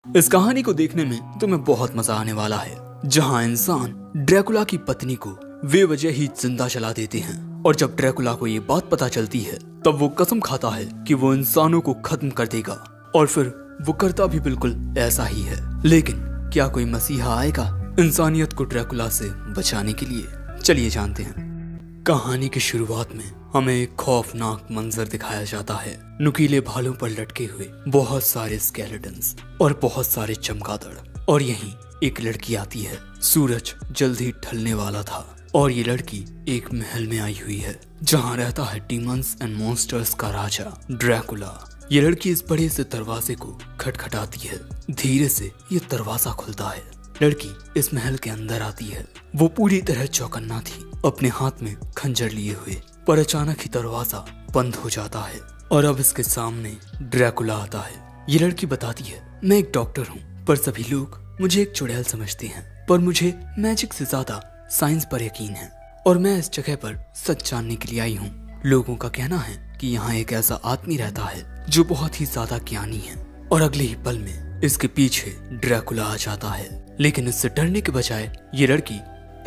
इस कहानी को देखने में तुम्हें बहुत मजा आने वाला है, जहां इंसान ड्रैकुला की पत्नी को बेवजह ही जिंदा जला देते हैं और जब ड्रैकुला को ये बात पता चलती है तब वो कसम खाता है कि वो इंसानों को खत्म कर देगा और फिर वो करता भी बिल्कुल ऐसा ही है। लेकिन क्या कोई मसीहा आएगा इंसानियत को ड्रैकुला से बचाने के लिए? चलिए जानते हैं। कहानी की शुरुआत में हमें एक खौफनाक मंजर दिखाया जाता है। नुकीले भालों पर लटके हुए बहुत सारे स्केलेटन्स और बहुत सारे चमगादड़, और यहीं एक लड़की आती है। सूरज जल्द ही ढलने वाला था और ये लड़की एक महल में आई हुई है जहां रहता है डीमंस एंड मॉन्स्टर्स का राजा ड्रैकुला। ये लड़की इस बड़े से दरवाजे को खटखटाती है। धीरे से ये दरवाजा खुलता है। लड़की इस महल के अंदर आती है। वो पूरी तरह चौकन्ना थी, अपने हाथ में खंजर लिए हुए, पर अचानक ही दरवाजा बंद हो जाता है और अब इसके सामने ड्रैकुला आता है। ये लड़की बताती है, मैं एक डॉक्टर हूँ, पर सभी लोग मुझे एक चुड़ैल समझते हैं, पर मुझे मैजिक से ज्यादा साइंस पर यकीन है और मैं इस जगह पर सच जानने के लिए आई हूँ। लोगों का कहना है कि यहाँ एक ऐसा आदमी रहता है जो बहुत ही ज्यादा ज्ञानी है, और अगले ही पल में इसके पीछे ड्रैकुला आ जाता है। लेकिन इससे डरने के बजाय ये लड़की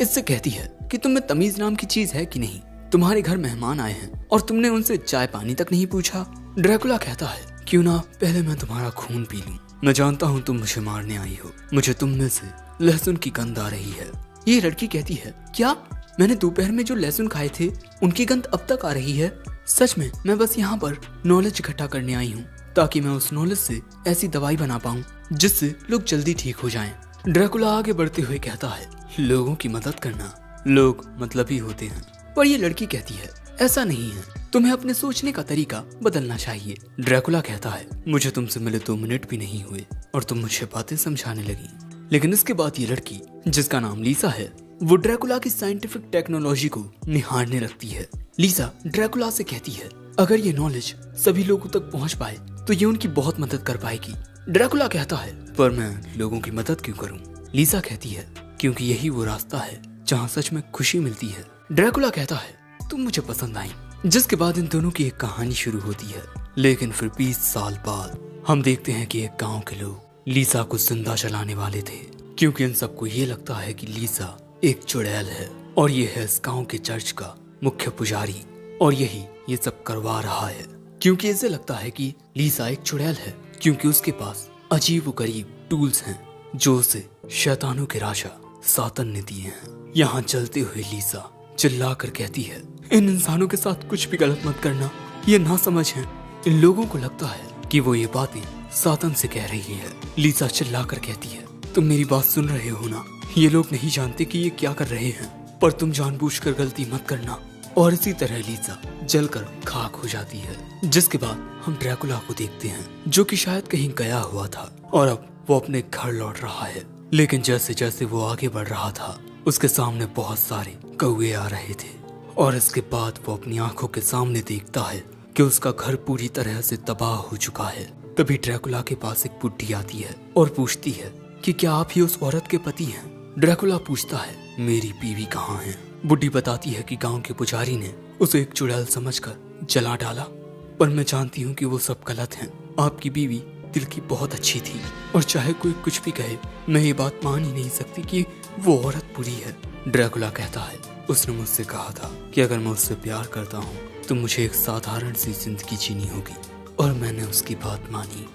इससे कहती है कि तुम में तमीज नाम की चीज है कि नहीं? तुम्हारे घर मेहमान आए हैं और तुमने उनसे चाय पानी तक नहीं पूछा। ड्रैकुला कहता है, क्यों ना पहले मैं तुम्हारा खून पी लूं। मैं जानता हूँ तुम मुझे मारने आई हो, मुझे तुम में से लहसुन की गंध आ रही है। ये लड़की कहती है, क्या? मैंने दोपहर में जो लहसुन खाए थे उनकी गंध अब तक आ रही है? सच में मैं बस यहाँ पर नॉलेज इकट्ठा करने आई हूँ ताकि मैं उस नॉलेज से ऐसी दवाई बना पाऊँ जिससे लोग जल्दी ठीक हो जाएं। ड्रैकुला आगे बढ़ते हुए कहता है, लोगों की मदद करना लोग मतलबी होते हैं। पर ये लड़की कहती है, ऐसा नहीं है, तुम्हें अपने सोचने का तरीका बदलना चाहिए। ड्रैकुला कहता है, मुझे तुमसे मिले 2 मिनट भी नहीं हुए और तुम मुझे बातें समझाने लगी। लेकिन इसके बाद ये लड़की, जिसका नाम लीसा है, वो ड्रैकुला की साइंटिफिक टेक्नोलॉजी को निहारने लगती है। लीसा ड्रैकुला से कहती है, अगर ये नॉलेज सभी लोगों तक पहुंच पाए तो ये उनकी बहुत मदद कर पाएगी। ड्रैकुला कहता है, पर मैं लोगों की मदद क्यों करूं? लीसा कहती है, क्योंकि यही वो रास्ता है जहां सच में खुशी मिलती है। ड्रैकुला कहता है, तुम मुझे पसंद आई। जिसके बाद इन दोनों की एक कहानी शुरू होती है। लेकिन फिर 20 साल बाद हम देखते हैं कि एक गांव के लोग लीसा को जिंदा जलाने वाले थे, क्योंकि इन सबको ये लगता है कि लीसा एक चुड़ैल है और ये है इस गांव के चर्च का मुख्य पुजारी, और यही ये सब करवा रहा है क्योंकि इसे लगता है कि लीसा एक चुड़ैल है, क्योंकि उसके पास अजीब व गरीब टूल्स हैं जो उसे शैतानों के राजा सातन ने दिए हैं। यहाँ चलते हुए लीसा चिल्ला कर कहती है, इन इंसानों के साथ कुछ भी गलत मत करना, ये नासमझ हैं। इन लोगों को लगता है कि वो ये बातें सातन से कह रही है। लीसा चिल्ला कर कहती है, तुम मेरी बात सुन रहे हो ना? ये लोग नहीं जानते कि ये क्या कर रहे हैं, पर तुम जानबूझकर गलती मत करना। और इसी तरह लीसा जलकर खाक हो जाती है। जिसके बाद हम ड्रैकुला को देखते हैं, जो कि शायद कहीं गया हुआ था और अब वो अपने घर लौट रहा है। लेकिन जैसे जैसे वो आगे बढ़ रहा था, उसके सामने बहुत सारे कौवे आ रहे थे और इसके बाद वो अपनी आंखों के सामने देखता है कि उसका घर पूरी तरह से तबाह हो चुका है। तभी ड्रैकुला के पास एक बुड्ढी आती है और पूछती है कि क्या आप ही उस औरत के पति हैं? ड्रैकुला पूछता है, मेरी बीवी कहाँ है? बुड्ढी बताती है कि गांव के पुजारी ने उसे एक चुड़ैल समझकर जला डाला, पर मैं जानती हूँ कि वो सब गलत हैं। आपकी बीवी दिल की बहुत अच्छी थी और चाहे कोई कुछ भी कहे, मैं ये बात मान ही नहीं सकती कि वो औरत बुरी है। ड्रैकुला कहता है, उसने मुझसे कहा था कि अगर मैं उससे प्यार करता हूँ तो मुझे एक साधारण सी जिंदगी जीनी होगी, और मैंने उसकी बात मानी,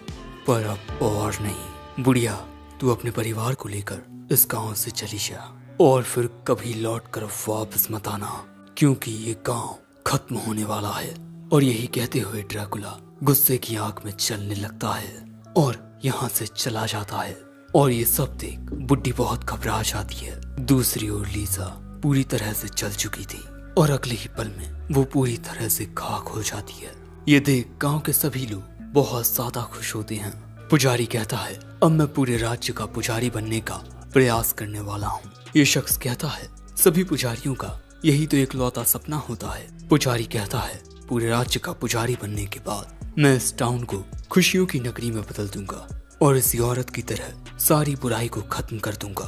पर अब और नहीं। बुढ़िया, तू अपने परिवार को लेकर इस गांव से चली जा और फिर कभी लौट कर वापस मत आना, क्योंकि ये गांव खत्म होने वाला है। और यही कहते हुए ड्रैकुला गुस्से की आग में चलने लगता है और यहाँ से चला जाता है। और ये सब देख बुड्ढी बहुत घबरा जाती है। दूसरी ओर लीसा पूरी तरह से जल चुकी थी और अगले ही पल में वो पूरी तरह से खाक हो जाती है। ये देख गांव के सभी लोग बहुत ज्यादा खुश होते हैं। पुजारी कहता है, अब मैं पूरे राज्य का पुजारी बनने का प्रयास करने वाला हूँ। ये शख्स कहता है, सभी पुजारियों का यही तो इकलौता सपना होता है। पुजारी कहता है, पूरे राज्य का पुजारी बनने के बाद मैं इस टाउन को खुशियों की नगरी में बदल दूंगा और इसी औरत की तरह सारी बुराई को खत्म कर दूंगा।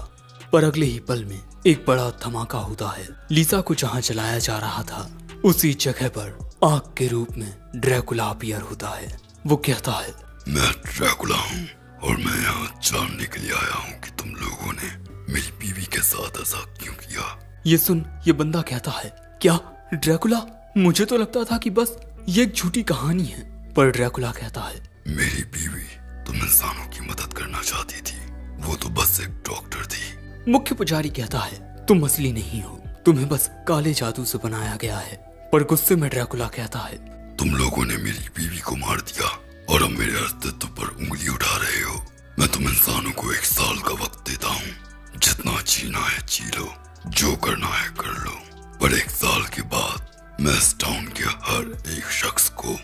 पर अगले ही पल में एक बड़ा धमाका होता है। लीसा को जहाँ जलाया जा रहा था उसी जगह पर आग के रूप में ड्रैकुला अपीयर होता है। वो कहता है, मैं ड्रैकुला हूँ और मैं यहाँ जानने के लिए आया हूँ कि तुम लोगों ने मेरी बीवी के साथ ऐसा क्यों किया। ये सुन ये बंदा कहता है, क्या ड्रैकुला? मुझे तो लगता था कि बस ये एक झूठी कहानी है। पर ड्रैकुला कहता है, मेरी बीवी तुम इंसानों की मदद करना चाहती थी, वो तो बस एक डॉक्टर थी। मुख्य पुजारी कहता है, तुम असली नहीं हो, तुम्हें बस काले जादू से बनाया गया है। पर गुस्से में ड्रैकुला कहता है, तुम लोगों ने मेरी बीवी को मार दिया और अब मेरे अस्तित्व पर उंगली उठा रहे हो। मैं तुम इंसानों को 1 साल का वक्त देता हूँ, जितना जीना है जी लो, जो करना है कर लो, पर 1 साल के बाद मैं इस टाउन के हर एक शख्स को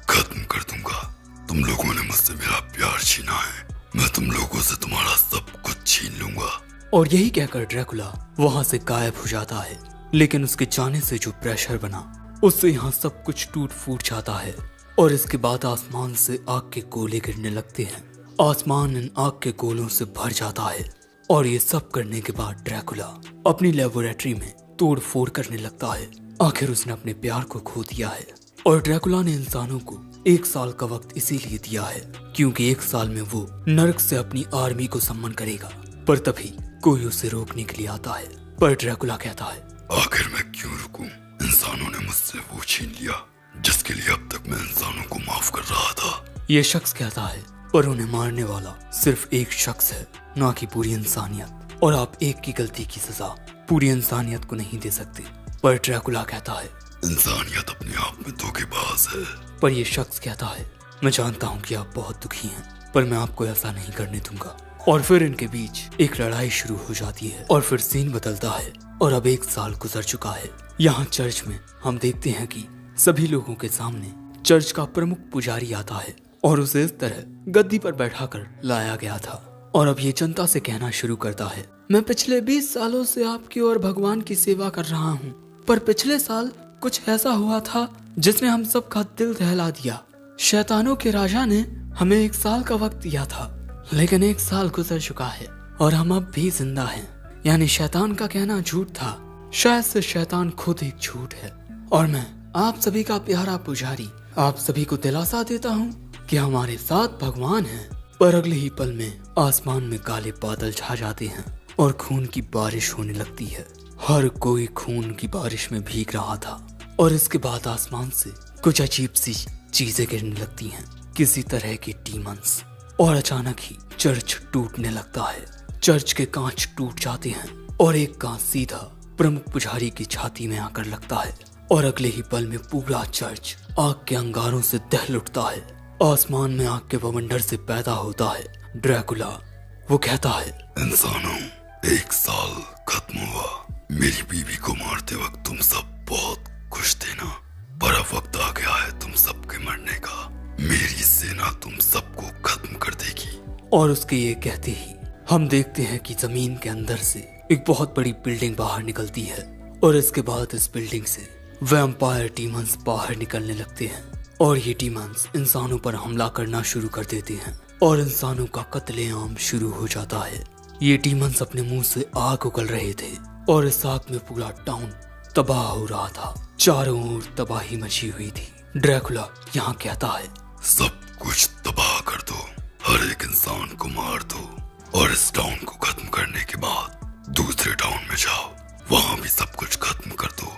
खत्म कर दूंगा। तुम लोगों ने मुझसे मेरा प्यार छीना है, मैं तुम लोगों से तुम्हारा सब कुछ छीन लूंगा। और यही कहकर ड्रैकुला वहाँ से गायब हो जाता है। लेकिन उसके जाने से जो प्रेशर बना, उससे यहाँ सब कुछ टूट फूट जाता है। और इसके बाद आसमान से आग के गोले गिरने लगते हैं। आसमान इन आग के गोलों से भर जाता है। और ये सब करने के बाद ड्रैकुला अपनी लेबोरेटरी में तोड़ फोड़ करने लगता है। आखिर उसने अपने प्यार को खो दिया है। और ड्रैकुला ने इंसानों को 1 साल का वक्त इसीलिए दिया है क्योंकि 1 साल में वो नर्क से अपनी आर्मी को सम्मन करेगा। पर तभी कोई उसे रोकने के लिए आता है। पर ड्रैकुला कहता है, आखिर मैं क्यों रुकूं? इंसानों ने मुझसे वो छीन लिया जिसके लिए अब तक मैं इंसानों को माफ कर रहा था। ये शख्स कहता है, पर उन्हें मारने वाला सिर्फ एक शख्स है, ना कि पूरी इंसानियत। और आप एक की गलती की सजा पूरी इंसानियत को नहीं दे सकते। पर ड्रैकुला कहता है, इंसानियत अपने आप में धोखेबाज है। पर यह शख्स कहता है, मैं जानता हूँ कि आप बहुत दुखी हैं, पर मैं आपको ऐसा नहीं करने दूंगा। और फिर इनके बीच एक लड़ाई शुरू हो जाती है। और फिर सीन बदलता है और अब 1 साल गुजर चुका है। यहाँ चर्च में हम देखते हैं कि सभी लोगों के सामने चर्च का प्रमुख पुजारी आता है और उसे इस तरह गद्दी पर बैठाकर लाया गया था। और अब ये जनता से कहना शुरू करता है, मैं पिछले 20 सालों से आपकी और भगवान की सेवा कर रहा हूँ, पर पिछले साल कुछ ऐसा हुआ था जिसने हम सबका दिल दहला दिया। शैतानों के राजा ने हमें 1 साल का वक्त दिया था, लेकिन 1 साल गुजर चुका है और हम अब भी जिंदा हैं। यानी शैतान का कहना झूठ था, शायद से शैतान खुद एक झूठ है। और मैं आप सभी का प्यारा पुजारी आप सभी को दिलासा देता हूँ कि हमारे साथ भगवान है। पर अगले ही पल में आसमान में काले बादल छा जाते हैं और खून की बारिश होने लगती है। हर कोई खून की बारिश में भीग रहा था। और इसके बाद आसमान से कुछ अजीब सी चीजें गिरने लगती हैं, किसी तरह के डीमंस। और अचानक ही चर्च टूटने लगता है। चर्च के कांच टूट जाते हैं और एक कांच सीधा प्रमुख पुजारी की छाती में आकर लगता है। और अगले ही पल में पूरा चर्च आग के अंगारों से दहल उठता है। आसमान में आग के बवंडर से पैदा होता है ड्रैकुला। वो कहता है, इंसानों 1 साल खत्म हुआ। मेरी बीवी को मारते वक्त तुम सब बहुत खुश थे ना, पर अब वक्त आ गया है तुम सबके मरने का। मेरी सेना तुम सबको खत्म कर देगी। और उसके ये कहते ही हम देखते हैं कि जमीन के अंदर से एक बहुत बड़ी बिल्डिंग बाहर निकलती है। और इसके बाद इस बिल्डिंग से वैम्पायर डीमंस बाहर निकलने लगते हैं। और ये डीमंस इंसानों पर हमला करना शुरू कर देते हैं और इंसानों का कत्लेआम शुरू हो जाता है। ये डीमंस अपने मुंह से आग उगल रहे थे और इस आग में पूरा टाउन तबाह हो रहा था। चारों ओर तबाही मची हुई थी। ड्रैकुला यहाँ कहता है, सब कुछ तबाह कर दो, हर एक इंसान को मार दो और इस टाउन को खत्म करने के बाद दूसरे टाउन में जाओ, वहाँ भी सब कुछ खत्म कर दो।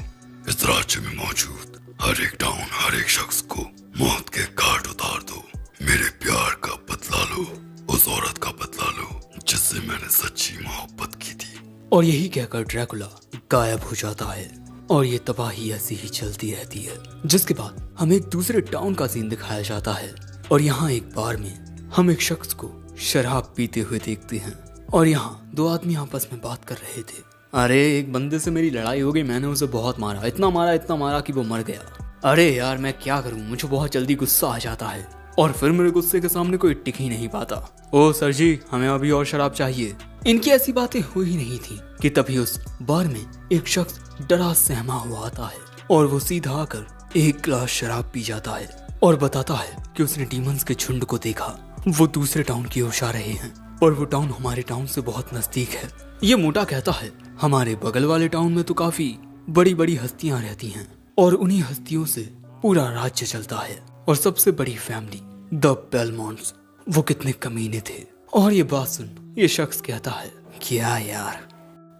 इस राज्य में मौजूद हर एक टाउन, हर एक शख्स को मौत के घाट उतार दो। मेरे प्यार का बदला लो, उस औरत का बदला लो जिससे मैंने सच्ची मोहब्बत की थी। और यही कहकर ड्रैकुला गायब हो जाता है। और ये तबाही ऐसी ही चलती रहती है। जिसके बाद हमें एक दूसरे टाउन का सीन दिखाया जाता है। और यहाँ एक बार में हम एक शख्स को शराब पीते हुए देखते हैं। और यहाँ 2 आदमी आपस में बात कर रहे थे। अरे एक बंदे से मेरी लड़ाई हो गई, मैंने उसे बहुत मारा, इतना मारा कि वो मर गया। अरे यार मैं क्या करूं, मुझे बहुत जल्दी गुस्सा आ जाता है और फिर मेरे गुस्से के सामने कोई टिक ही नहीं पाता। ओ सर जी, हमें अभी और शराब चाहिए। इनकी ऐसी बातें हो ही नहीं थी कि तभी उस बार में एक शख्स डरा सहमा हुआ आता है और वो सीधा आकर 1 गिलास शराब पी जाता है और बताता है कि उसने डीमंस के झुंड को देखा। वो दूसरे टाउन की ओर आ रहे हैं और वो टाउन हमारे टाउन से बहुत नजदीक है। ये मोटा कहता है, हमारे बगल वाले टाउन में तो काफी बड़ी बड़ी हस्तियां रहती हैं और उन्हीं हस्तियों से पूरा राज्य चलता है। और सबसे बड़ी फैमिली द बेलमॉन्ट्स, वो कितने कमीने थे। और ये बात सुन ये शख्स कहता है, क्या यार,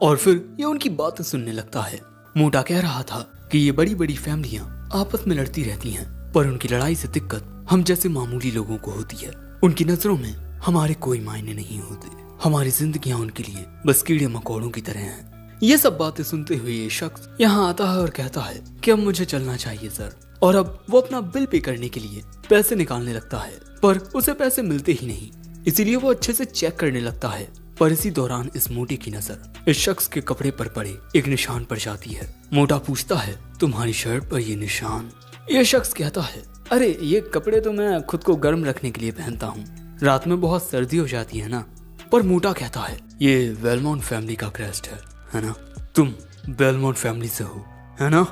और फिर ये उनकी बातें सुनने लगता है। मोटा कह रहा था कि ये बड़ी बड़ी फैमिलियां आपस में लड़ती रहती हैं, पर उनकी लड़ाई से दिक्कत हम जैसे मामूली लोगों को होती है। उनकी नजरों में हमारे कोई मायने नहीं होते, हमारी जिंदगियां उनके लिए बस कीड़े मकोड़ों की तरह हैं। ये सब बातें सुनते हुए ये शख्स यहाँ आता है और कहता है कि अब मुझे चलना चाहिए सर। और अब वो अपना बिल पे करने के लिए पैसे निकालने लगता है, पर उसे पैसे मिलते ही नहीं, इसीलिए वो अच्छे से चेक करने लगता है। पर इसी दौरान इस मोटे की नजर इस शख्स के कपड़े पर पड़े एक निशान पर जाती है। मोटा पूछता है, तुम्हारी शर्ट पर ये निशान? ये शख्स कहता है, अरे ये कपड़े तो मैं खुद को गर्म रखने के लिए पहनता हूँ, रात में बहुत सर्दी हो जाती है ना। पर मोटा कहता है, ये बेलमोंट फैमिली का क्रेस्ट है ना? तुम बेलमोंट फैमिली से हो, है ना?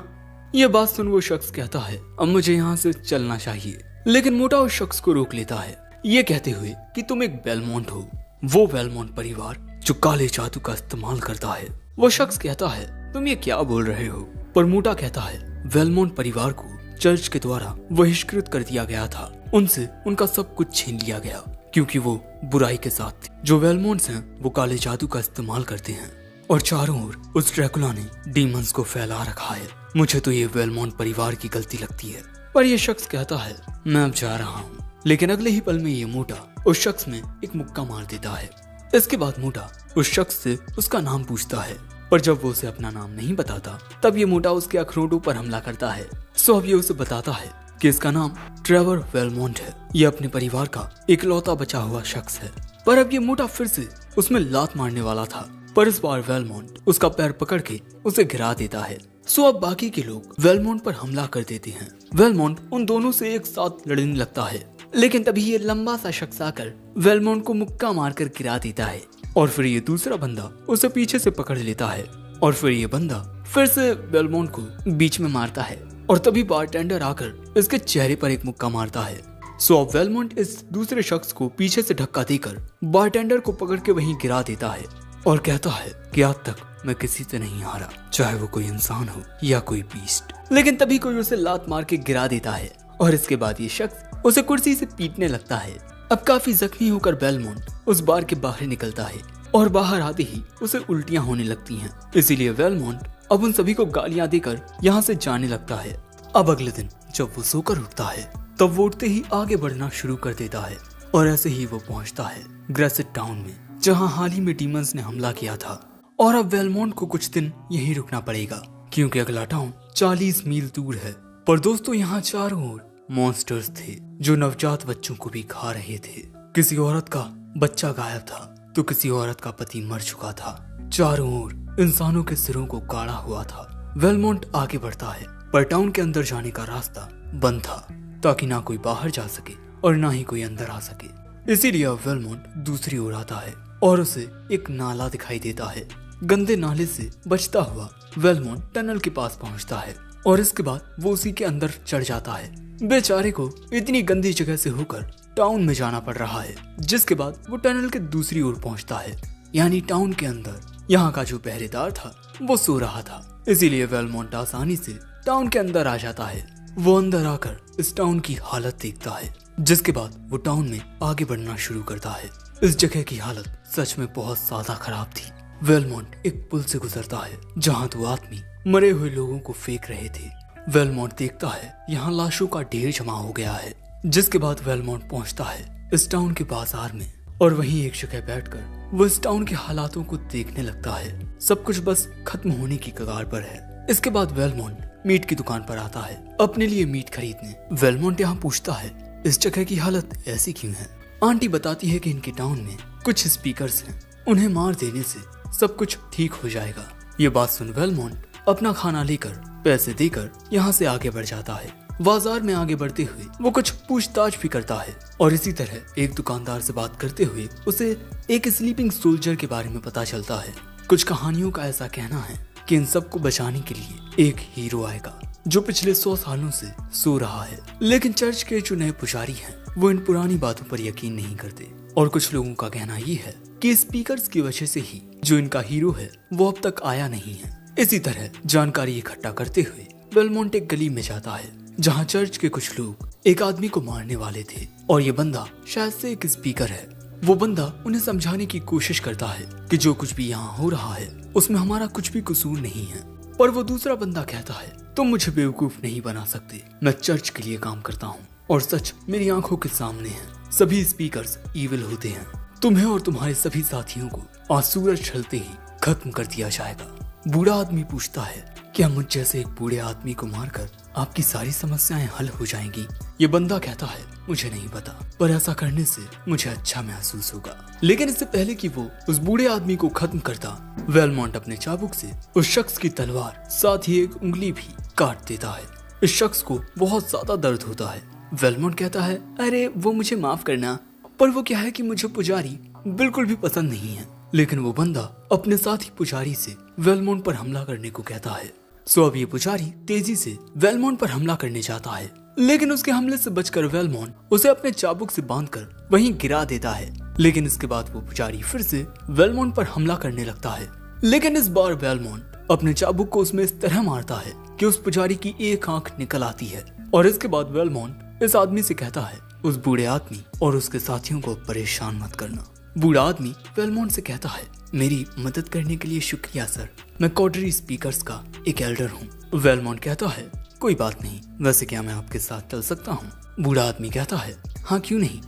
ये बात सुन वो शख्स कहता है, अब मुझे यहाँ से चलना चाहिए। लेकिन मोटा उस शख्स को रोक लेता है, ये कहते हुए कि तुम एक बेलमोंट हो, वो बेलमोंट परिवार जो काले जादू का इस्तेमाल करता है। वो शख्स कहता है, तुम ये क्या बोल रहे हो? पर मोटा कहता है, बेलमोंट परिवार को चर्च के द्वारा बहिष्कृत कर दिया गया था, उनसे उनका सब कुछ छीन लिया गया क्योंकि वो बुराई के साथ थे। जो वेलमोंट्स हैं वो काले जादू का इस्तेमाल करते हैं और चारों ओर उस ड्रैकुला ने डीमंस को फैला रखा है। मुझे तो ये वेलमोंट परिवार की गलती लगती है। पर यह शख्स कहता है, मैं अब जा रहा हूँ। लेकिन अगले ही पल में ये मोटा उस शख्स में एक मुक्का मार देता है। इसके बाद मोटा उस शख्स से उसका नाम पूछता है, पर जब वो उसे अपना नाम नहीं बताता तब ये मोटा उसके अखरोटों पर हमला करता है। सो अब ये उसे बताता है कि इसका नाम ट्रेवर वेलमोंट है, ये अपने परिवार का इकलौता बचा हुआ शख्स है। पर अब ये मोटा फिर से उसमें लात मारने वाला था, पर इस बार वेलमोंट उसका पैर पकड़ के उसे गिरा देता है। सो अब बाकी के लोग वेलमोंट पर हमला कर देते हैं। वेलमोंट उन दोनों से एक साथ लड़ने लगता है, लेकिन तभी ये लंबा सा शख्स आकर वेलमोंट को मुक्का मारकर गिरा देता है और फिर ये दूसरा बंदा उसे पीछे से पकड़ लेता है और फिर ये बंदा फिर से वेलमोंट को बीच में मारता है और तभी बारटेंडर आकर इसके चेहरे पर एक मुक्का मारता है। सो अब वेलमोंट इस दूसरे शख्स को पीछे से धक्का देकर बारटेंडर को पकड़ के वहीं गिरा देता है और कहता है कि आज तक मैं किसी से नहीं हारा, चाहे वो कोई इंसान हो या कोई बीस्ट। लेकिन तभी कोई उसे लात मार के गिरा देता है और इसके बाद ये शख्स उसे कुर्सी से पीटने लगता है। अब काफी जख्मी होकर वेलमोंट उस बार के बाहर निकलता है और बाहर आते ही उसे उल्टियां होने लगती हैं। इसीलिए वेलमोंट अब उन सभी को गालियां देकर यहाँ से जाने लगता है। अब अगले दिन जब वो सोकर उठता है तब वो उठते ही आगे बढ़ना शुरू कर देता है और ऐसे ही वो पहुंचता है ग्रेसेट टाउन में, जहाँ हाल ही में डीमंस ने हमला किया था। और अब वेलमोंट को कुछ दिन यहीं रुकना पड़ेगा क्योंकि अगला टाउन 40 मील दूर है। पर दोस्तों यहाँ चारों ओर मॉन्स्टर्स थे जो नवजात बच्चों को भी खा रहे थे। किसी औरत का बच्चा गायब था तो किसी औरत का पति मर चुका था। चारों ओर इंसानों के सिरों को काढ़ा हुआ था। वेलमोंट आगे बढ़ता है पर टाउन के अंदर जाने का रास्ता बंद था ताकि ना कोई बाहर जा सके और ना ही कोई अंदर आ सके। इसीलिए अब वेलमोंट दूसरी ओर आता है और उसे एक नाला दिखाई देता है। गंदे नाले से बचता हुआ वेलमोंट टनल के पास पहुंचता है और इसके बाद वो उसी के अंदर चढ़ जाता है। बेचारे को इतनी गंदी जगह से होकर टाउन में जाना पड़ रहा है, जिसके बाद वो टनल के दूसरी ओर पहुंचता है, यानी टाउन के अंदर। यहाँ का जो पहरेदार था वो सो रहा था, इसीलिए वेलमोंट आसानी से टाउन के अंदर आ जाता है। वो अंदर आकर इस टाउन की हालत देखता है, जिसके बाद वो टाउन में आगे बढ़ना शुरू करता है। इस जगह की हालत सच में बहुत ज्यादा खराब थी। वेलमोंट एक पुल से गुजरता है जहाँ 2 आदमी मरे हुए लोगों को फेंक रहे थे। वेलमोंट देखता है यहाँ लाशों का ढेर जमा हो गया है, जिसके बाद वेलमोंट पहुंचता है इस टाउन के बाजार में और वहीं एक जगह बैठकर वो इस टाउन के हालातों को देखने लगता है। सब कुछ बस खत्म होने की कगार पर है। इसके बाद वेलमोंट मीट की दुकान पर आता है अपने लिए मीट खरीदने। वेलमोंट यहाँ पूछता है इस जगह की हालत ऐसी क्यों है। आंटी बताती है कि इनके टाउन में कुछ स्पीकर्स हैं, उन्हें मार देने से सब कुछ ठीक हो जाएगा। ये बात सुन वेलमोंट अपना खाना लेकर पैसे देकर यहाँ से आगे बढ़ जाता है। बाजार में आगे बढ़ते हुए वो कुछ पूछताछ भी करता है और इसी तरह एक दुकानदार से बात करते हुए उसे एक स्लीपिंग सोल्जर के बारे में पता चलता है। कुछ कहानियों का ऐसा कहना है कि इन सबको बचाने के लिए एक हीरो आएगा जो पिछले 100 सालों से सो रहा है। लेकिन चर्च के जो नए पुजारी हैं वो इन पुरानी बातों पर यकीन नहीं करते और कुछ लोगों का कहना ये है कि स्पीकर्स की वजह से ही जो इनका हीरो है वो अब तक आया नहीं है। इसी तरह जानकारी इकट्ठा करते हुए वेलमोंट एक गली में जाता है जहाँ चर्च के कुछ लोग एक आदमी को मारने वाले थे और ये बंदा शायद से एक स्पीकर है। वो बंदा उन्हें समझाने की कोशिश करता है कि जो कुछ भी यहाँ हो रहा है उसमें हमारा कुछ भी कसूर नहीं है। पर वो दूसरा बंदा कहता है तुम मुझे बेवकूफ नहीं बना सकते, मैं चर्च के लिए काम करता हूँ और सच मेरी आंखों के सामने है। सभी स्पीकर्स ईविल होते हैं, तुम्हें और तुम्हारे सभी साथियों को आज सूरज ढलते ही खत्म कर दिया जाएगा। बूढ़ा आदमी पूछता है क्या मुझ जैसे एक बूढ़े आदमी को मारकर आपकी सारी समस्याएं हल हो जाएंगी? ये बंदा कहता है मुझे नहीं पता, पर ऐसा करने से मुझे अच्छा महसूस होगा। लेकिन इससे पहले कि वो उस बूढ़े आदमी को खत्म करता, वेलमोंट अपने चाबुक से उस शख्स की तलवार साथ ही एक उंगली भी काट देता है। इस शख्स को बहुत ज्यादा दर्द होता है। वेलमोंट कहता है अरे वो मुझे माफ करना, पर वो क्या है कि मुझे पुजारी बिल्कुल भी पसंद नहीं है। लेकिन वो बंदा अपने साथी पुजारी से वेलमोंट पर हमला करने को कहता है। सो अब ये पुजारी तेजी से वेलमोंट पर हमला करने जाता है, लेकिन उसके हमले से बचकर वेलमोंट उसे अपने चाबुक से बांधकर वहीं गिरा देता है। लेकिन इसके बाद वो पुजारी फिर से वेलमोंट पर हमला करने लगता है, लेकिन इस बार वेलमोंट अपने चाबुक को उसमें इस तरह मारता है कि उस पुजारी की एक आंख निकल आती है। और इसके बाद वेलमोंट इस आदमी से कहता है उस बूढ़े आदमी और उसके साथियों को परेशान मत करना। बूढ़ा आदमी वेलमोंट से कहता है मेरी मदद करने के लिए शुक्रिया सर, मैं कॉटरी स्पीकर्स का एक एल्डर हूँ। वेलमोंट कहता है कोई बात नहीं, वैसे क्या मैं आपके साथ चल सकता हूँ? बूढ़ा आदमी कहता है हाँ क्यों नहीं,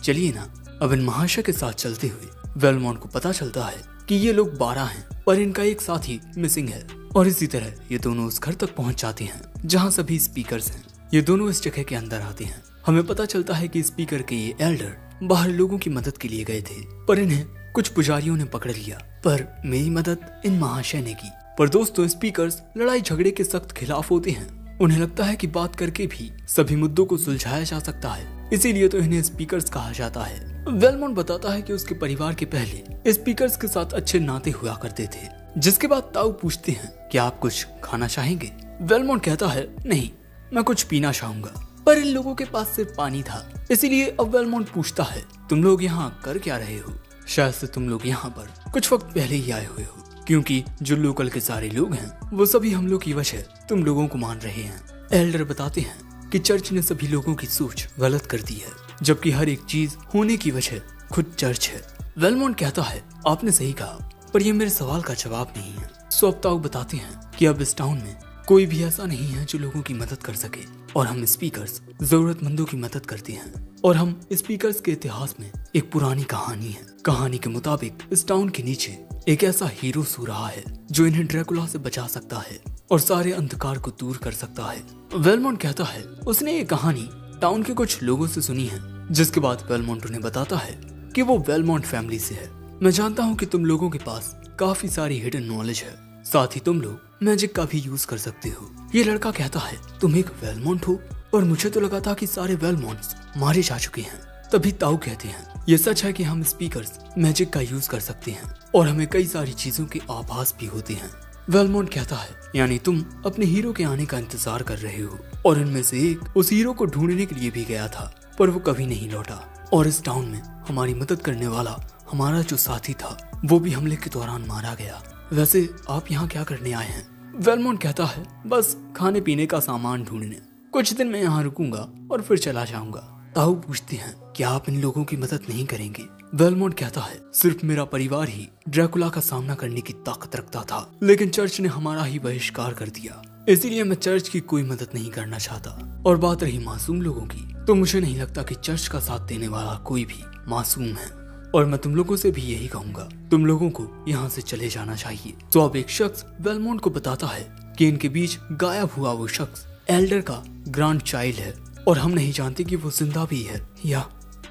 चलिए ना। अब इन महाशय के साथ चलते हुए वेलमोंट को पता चलता है कि ये लोग 12 हैं, पर इनका एक साथी मिसिंग है। और इसी तरह ये दोनों उस घर तक पहुँच जाते हैं जहाँ सभी स्पीकर्स हैं। ये दोनों इस जगह के अंदर आते हैं। हमें पता चलता है कि स्पीकर के ये एल्डर बाहर लोगों की मदद के लिए गए थे, पर इन्हें कुछ पुजारियों ने पकड़ लिया। पर मेरी मदद इन महाशय ने की। पर दोस्तों स्पीकर्स लड़ाई झगड़े के सख्त खिलाफ होते हैं। उन्हें लगता है कि बात करके भी सभी मुद्दों को सुलझाया जा सकता है, इसीलिए तो इन्हें स्पीकर्स कहा जाता है। वेलमोंट बताता है कि उसके परिवार के पहले स्पीकर्स के साथ अच्छे नाते हुआ करते थे। जिसके बाद ताऊ पूछते हैं कि आप कुछ खाना चाहेंगे? वेलमोंट कहता है नहीं, मैं कुछ पीना चाहूंगा। पर इन लोगों के पास सिर्फ पानी था, इसीलिए अब वेलमोंट पूछता है तुम लोग यहाँ कर क्या रहे हो? शायद से तुम लोग यहाँ पर कुछ वक्त पहले ही आए हुए हो, क्योंकि जो लोकल के सारे लोग हैं वो सभी हम लोग की वजह तुम लोगों को मान रहे हैं। एल्डर बताते हैं कि चर्च ने सभी लोगों की सोच गलत कर दी है, जबकि हर एक चीज होने की वजह खुद चर्च है। वेलमोंट कहता है आपने सही कहा, पर यह मेरे सवाल का जवाब नहीं है। सो अब ताऊ बताते हैं कि अब इस टाउन में कोई भी ऐसा नहीं है जो लोगों की मदद कर सके, और हम स्पीकर्स जरूरतमंदों की मदद करते हैं। और हम स्पीकर्स के इतिहास में एक पुरानी कहानी है। कहानी के मुताबिक इस टाउन के नीचे एक ऐसा हीरो सो रहा है जो इन्हें ड्रैकुला से बचा सकता है और सारे अंधकार को दूर कर सकता है। वेलमोंट कहता है उसने ये कहानी टाउन के कुछ लोगों से सुनी है। जिसके बाद वेलमोंट उन्हें बताता है कि वो वेलमोंट फैमिली से है। मैं जानता हूँ कि तुम लोगों के पास काफी सारी हिडन नॉलेज है, साथ ही तुम लोग मैजिक का भी यूज कर सकते हो। ये लड़का कहता है तुम एक वेलमोंट हो, और मुझे तो लगा था कि सारे वेलमोंट्स मारे जा चुके हैं। तभी ताऊ कहते हैं ये सच है कि हम स्पीकर्स मैजिक का यूज कर सकते हैं और हमें कई सारी चीजों के आभास भी होते हैं। वेलमोंट कहता है यानी तुम अपने हीरो के आने का इंतजार कर रहे हो, और इनमें से एक उस हीरो को ढूंढने के लिए भी गया था, पर वो कभी नहीं लौटा। और इस टाउन में हमारी मदद करने वाला हमारा जो साथी था वो भी हमले के दौरान मारा गया। वैसे आप यहाँ क्या करने आए हैं? वेलमोंट कहता है बस खाने पीने का सामान ढूंढने, कुछ दिन मैं यहाँ रुकूंगा और फिर चला जाऊंगा। ताऊ पूछते हैं क्या आप इन लोगों की मदद नहीं करेंगे? वेलमोंट कहता है सिर्फ मेरा परिवार ही ड्रैकुला का सामना करने की ताकत रखता था, लेकिन चर्च ने हमारा ही बहिष्कार कर दिया, इसीलिए मैं चर्च की कोई मदद नहीं करना चाहता। और बात रही मासूम लोगों की, तो मुझे नहीं लगता कि चर्च का साथ देने वाला कोई भी मासूम है, और मैं तुम लोगों से भी यही कहूंगा तुम लोगों को यहाँ से चले जाना चाहिए। तो अब एक शख्स वेलमोंट को बताता है कि इनके बीच गायब हुआ वो शख्स एल्डर का ग्रैंड चाइल्ड है, और हम नहीं जानते कि वो जिंदा भी है या,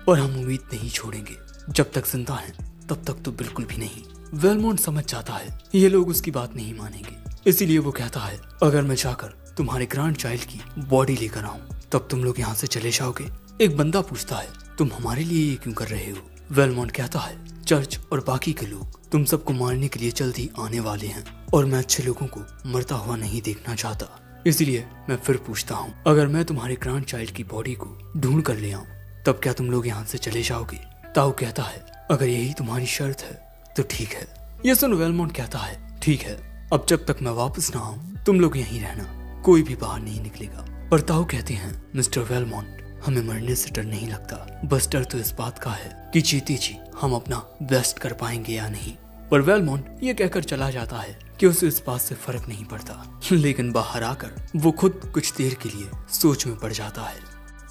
और हम उम्मीद नहीं छोड़ेंगे। जब तक जिंदा है तब तक तो बिल्कुल भी नहीं। वेलमोंट समझ जाता है ये लोग उसकी बात नहीं मानेंगे, इसीलिए वो कहता है अगर मैं जाकर तुम्हारे ग्रैंड चाइल्ड की बॉडी लेकर आऊं तब तुम लोग यहाँ से चले जाओगे। एक बंदा पूछता है तुम हमारे लिए ये क्यों कर रहे हो? वेलमोंट कहता है चर्च और बाकी के लोग तुम सबको मारने के लिए जल्दी आने वाले हैं, और मैं अच्छे लोगों को मरता हुआ नहीं देखना चाहता, इसलिए मैं फिर पूछता हूँ अगर मैं तुम्हारे ग्रैंड चाइल्ड की बॉडी को ढूंढ कर ले आऊं तब क्या तुम लोग यहाँ से चले जाओगे? ताऊ कहता है अगर यही तुम्हारी शर्त है तो ठीक है। ये सुन वेलमोंट कहता है ठीक है, अब जब तक मैं वापस ना आऊं तुम लोग यहीं रहना, कोई भी बाहर नहीं निकलेगा। पर ताऊ कहते हैं मिस्टर वेलमोंट हमें मरने से डर नहीं लगता, बस डर तो इस बात का है कि जीते जी हम अपना बेस्ट कर पाएंगे या नहीं। पर वेलमोंट ये कहकर चला जाता है कि उसे इस बात से फर्क नहीं पड़ता, लेकिन बाहर आकर वो खुद कुछ देर के लिए सोच में पड़ जाता है।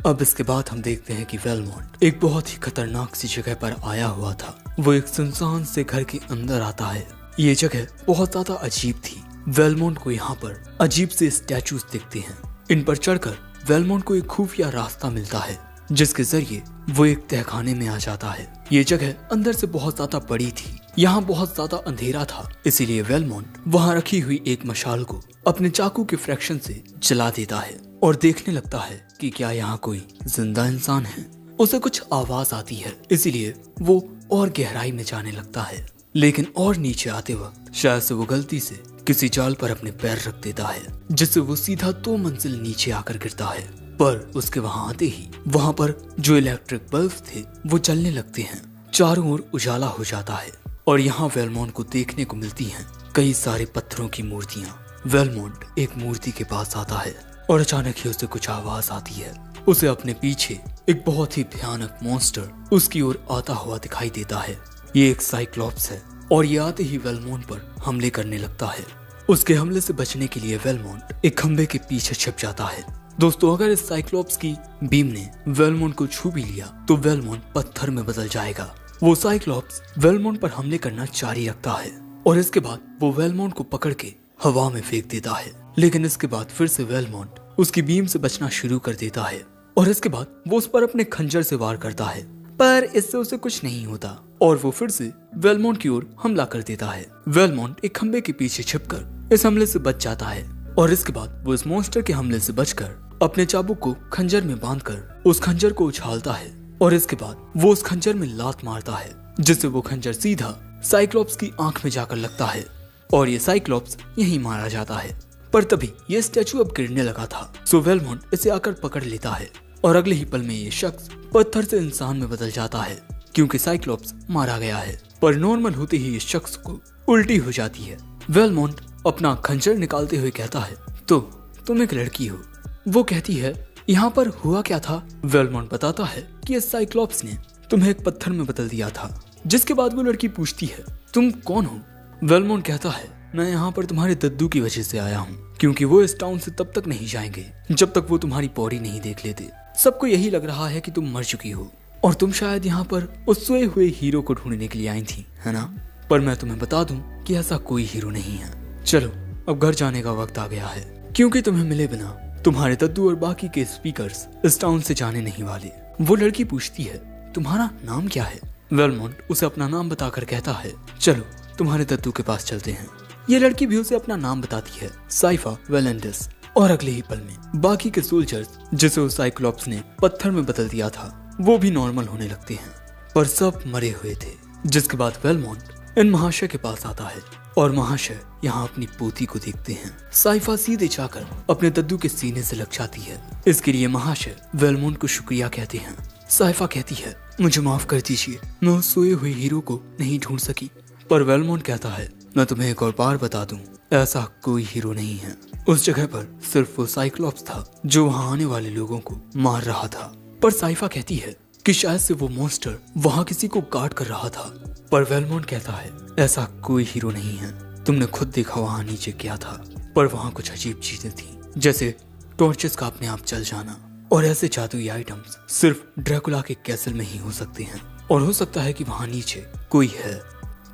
अब इसके बाद हम देखते हैं कि वेलमोंट एक बहुत ही खतरनाक सी जगह पर आया हुआ था। वो एक सुनसान से घर के अंदर आता है। ये जगह बहुत ज्यादा अजीब थी। वेलमोंट को यहाँ पर अजीब से स्टैचूज दिखते हैं। इन पर चढ़कर वेलमोंट को एक खुफिया रास्ता मिलता है, जिसके जरिए वो एक तहखाने में आ जाता है। ये जगह अंदर से बहुत ज्यादा बड़ी थी। यहाँ बहुत ज्यादा अंधेरा था, इसीलिए वेलमोंट वहाँ रखी हुई एक मशाल को अपने चाकू के फ्रैक्शन से जला देता है और देखने लगता है कि क्या यहाँ कोई जिंदा इंसान है। उसे कुछ आवाज आती है, इसीलिए वो और गहराई में जाने लगता है, लेकिन और नीचे आते वक्त शायद से वो गलती से किसी जाल पर अपने पैर रख देता है, जिससे वो सीधा 2 मंजिल नीचे आकर गिरता है। पर उसके वहां आते ही वहां पर जो इलेक्ट्रिक बल्ब थे वो जलने लगते हैं। चारों ओर उजाला हो जाता है और यहाँ वेलमोंट को देखने को मिलती हैं कई सारे पत्थरों की मूर्तियाँ। वेलमोंट एक मूर्ति के पास आता है और अचानक ही उसे कुछ आवाज आती है। उसे अपने पीछे एक बहुत ही भयानक मॉन्स्टर उसकी ओर आता हुआ दिखाई देता है। ये एक साइक्लॉप्स है और ये आते ही वेलमोंट पर हमले करने लगता है। उसके हमले से बचने के लिए वेलमोंट एक खंबे के पीछे छिप जाता है। दोस्तों, अगर इस साइक्लॉप्स की बीम ने वेलमोंट को छू भी लिया तो वेलमोंट पत्थर में बदल जाएगा। वो साइक्लॉप्स वेलमोंट पर हमले करना जारी रखता है और इसके बाद वो वेलमोंट को पकड़ के हवा में फेंक देता है। लेकिन इसके बाद फिर से वेलमोंट उसकी बीम से बचना शुरू कर देता है और इसके बाद वो उस पर अपने खंजर से वार करता है, पर इससे उसे कुछ नहीं होता और वो फिर से वेलमोंट की ओर हमला कर देता है। वेलमोंट एक खंबे के पीछे छिपकर इस हमले से बच जाता है और इसके बाद वो इस मॉन्स्टर के हमले से बचकर अपने चाबुक को खंजर में बांधकर उस खंजर को उछालता है और इसके बाद वो उस खंजर में लात मारता है, जिससे वो खंजर सीधा साइक्लॉप्स की आंख में जाकर लगता है और ये साइक्लॉप्स यहीं मारा जाता है। पर तभी ये स्टैचू अब गिरने लगा था, सो वेलमोंट इसे आकर पकड़ लेता है और अगले ही पल में ये शख्स पत्थर से इंसान में बदल जाता है, क्योंकि साइक्लॉप्स मारा गया है। पर नॉर्मल होते ही इस शख्स को उल्टी हो जाती है। वेलमोंट अपना खंजर निकालते हुए कहता है, तो तुम एक लड़की हो। वो कहती है, यहाँ पर हुआ क्या था? वेलमोंट बताता है कि इस साइक्लॉप्स ने तुम्हें एक पत्थर में बदल दिया था। जिसके बाद वो लड़की पूछती है, तुम कौन हो? वेलमोंट कहता है, मैं यहाँ पर तुम्हारे दद्दू की वजह से आया हूँ, क्योंकि वो इस टाउन से तब तक नहीं जाएंगे जब तक वो तुम्हारी बॉडी नहीं देख लेते। सबको यही लग रहा है कि तुम मर चुकी हो और तुम शायद यहाँ पर उस सोए हुए हीरो को ढूंढने के लिए आई थी, है ना? पर मैं तुम्हें बता दूं कि ऐसा कोई हीरो नहीं है। चलो अब घर जाने का वक्त आ गया है, क्योंकि तुम्हें मिले बिना तुम्हारे दद्दू और बाकी के स्पीकर्स इस टाउन से जाने नहीं वाले। वो लड़की पूछती है, तुम्हारा नाम क्या है? वेलमोंट उसे अपना नाम बताकर कहता है, चलो तुम्हारे दद्दू के पास चलते हैं। ये लड़की भी उसे अपना नाम बताती है, साइफा वेलेंडिस। और अगले ही पल में बाकी के सोल्जर्स जिसे उस साइक्लॉप्स ने पत्थर में बदल दिया था वो भी नॉर्मल होने लगते हैं, पर सब मरे हुए थे। जिसके बाद वेलमोंट इन महाशय के पास आता है और महाशय यहाँ अपनी पोती को देखते हैं। साइफा सीधे जाकर अपने दद्दू के सीने से लग जाती है। इसके लिए महाशय वेलमोंट को शुक्रिया कहते हैं। साइफा कहती है, मुझे माफ कर दीजिए, मैं उस सोए हुए हीरो को नहीं ढूंढ सकी। पर वेलमोंट कहता है, मैं तुम्हें एक और बार बता दूं, ऐसा कोई हीरो नहीं है। उस जगह पर सिर्फ वो साइक्लॉप्स था जो वहाँ आने वाले लोगों को मार रहा था। पर साइफा कहती है कि शायद से वो मॉन्स्टर वहाँ किसी को काट कर रहा था। पर वेलमोंट कहता है, ऐसा कोई हीरो नहीं है, तुमने खुद देखा वहाँ नीचे क्या था। पर वहाँ कुछ अजीब चीजें थी, जैसे टॉर्चेस का अपने आप जल जाना, और ऐसे जादुई आइटम्स सिर्फ ड्रैकुला के कैसल में ही हो सकते हैं। और हो सकता है कि वहाँ नीचे कोई है,